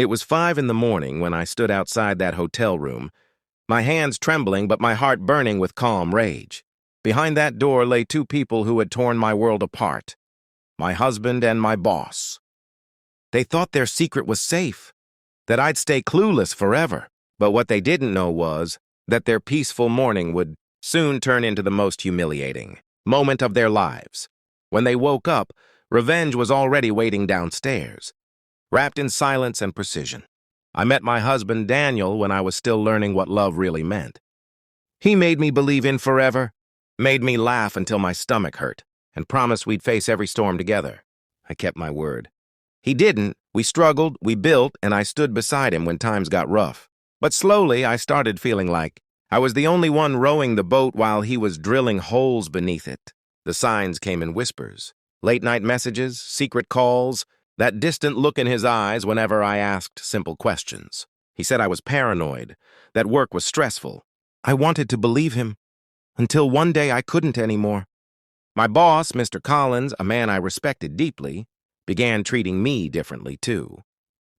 It was 5 in the morning when I stood outside that hotel room, my hands trembling but my heart burning with calm rage. Behind that door lay two people who had torn my world apart, my husband and my boss. They thought their secret was safe, that I'd stay clueless forever. But what they didn't know was that their peaceful morning would soon turn into the most humiliating moment of their lives. When they woke up, revenge was already waiting downstairs, wrapped in silence and precision. I met my husband, Daniel, when I was still learning what love really meant. He made me believe in forever, made me laugh until my stomach hurt, and promised we'd face every storm together. I kept my word. He didn't. We struggled, we built, and I stood beside him when times got rough. But slowly, I started feeling like I was the only one rowing the boat while he was drilling holes beneath it. The signs came in whispers. Late-night messages, secret calls, that distant look in his eyes whenever I asked simple questions. He said I was paranoid, that work was stressful. I wanted to believe him, until one day I couldn't anymore. My boss, Mr. Collins, a man I respected deeply, began treating me differently too.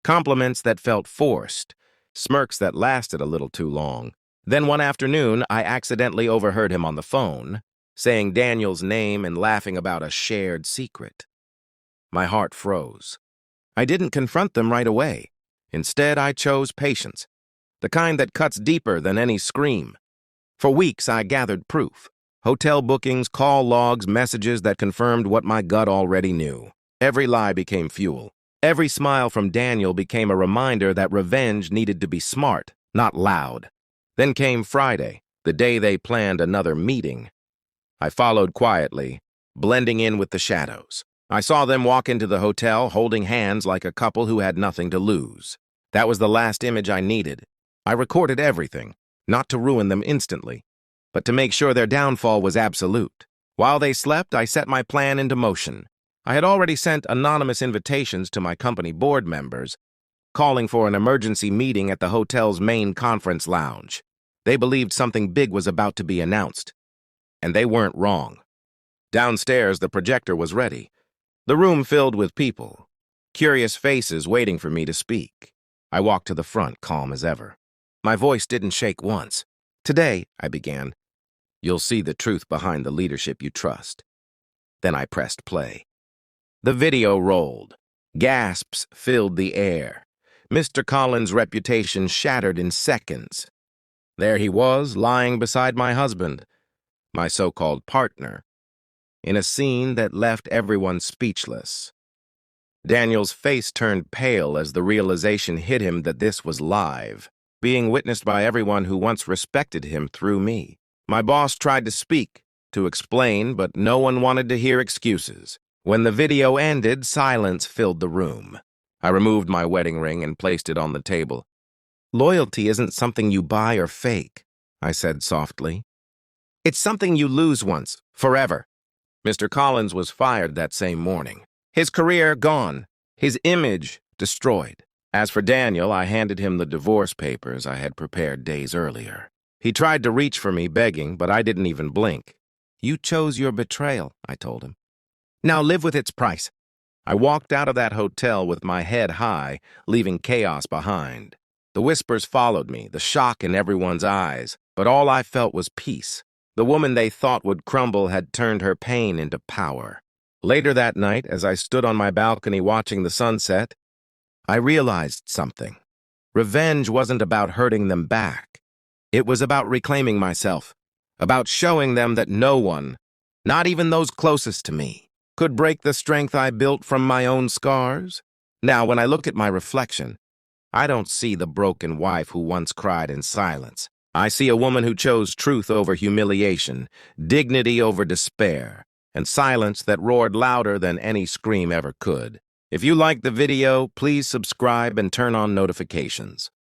Compliments that felt forced, smirks that lasted a little too long. Then one afternoon, I accidentally overheard him on the phone, saying Daniel's name and laughing about a shared secret. My heart froze. I didn't confront them right away. Instead, I chose patience, the kind that cuts deeper than any scream. For weeks, I gathered proof. Hotel bookings, call logs, messages that confirmed what my gut already knew. Every lie became fuel. Every smile from Daniel became a reminder that revenge needed to be smart, not loud. Then came Friday, the day they planned another meeting. I followed quietly, blending in with the shadows. I saw them walk into the hotel holding hands like a couple who had nothing to lose. That was the last image I needed. I recorded everything, not to ruin them instantly, but to make sure their downfall was absolute. While they slept, I set my plan into motion. I had already sent anonymous invitations to my company board members, calling for an emergency meeting at the hotel's main conference lounge. They believed something big was about to be announced, and they weren't wrong. Downstairs, the projector was ready, the room filled with people, curious faces waiting for me to speak. I walked to the front, calm as ever. My voice didn't shake once. "Today," I began, "you'll see the truth behind the leadership you trust." Then I pressed play. The video rolled. Gasps filled the air. Mr. Collins' reputation shattered in seconds. There he was, lying beside my husband, my so-called partner, in a scene that left everyone speechless. Daniel's face turned pale as the realization hit him that this was live, being witnessed by everyone who once respected him through me. My boss tried to speak, to explain, but no one wanted to hear excuses. When the video ended, silence filled the room. I removed my wedding ring and placed it on the table. "Loyalty isn't something you buy or fake," I said softly. "It's something you lose once, forever." Mr. Collins was fired that same morning. His career gone, his image destroyed. As for Daniel, I handed him the divorce papers I had prepared days earlier. He tried to reach for me, begging, but I didn't even blink. "You chose your betrayal," I told him. "Now live with its price." I walked out of that hotel with my head high, leaving chaos behind. The whispers followed me, the shock in everyone's eyes, but all I felt was peace. The woman they thought would crumble had turned her pain into power. Later that night, as I stood on my balcony watching the sunset, I realized something. Revenge wasn't about hurting them back. It was about reclaiming myself, about showing them that no one, not even those closest to me, could break the strength I built from my own scars. Now, when I look at my reflection, I don't see the broken wife who once cried in silence. I see a woman who chose truth over humiliation, dignity over despair, and silence that roared louder than any scream ever could. If you liked the video, please subscribe and turn on notifications.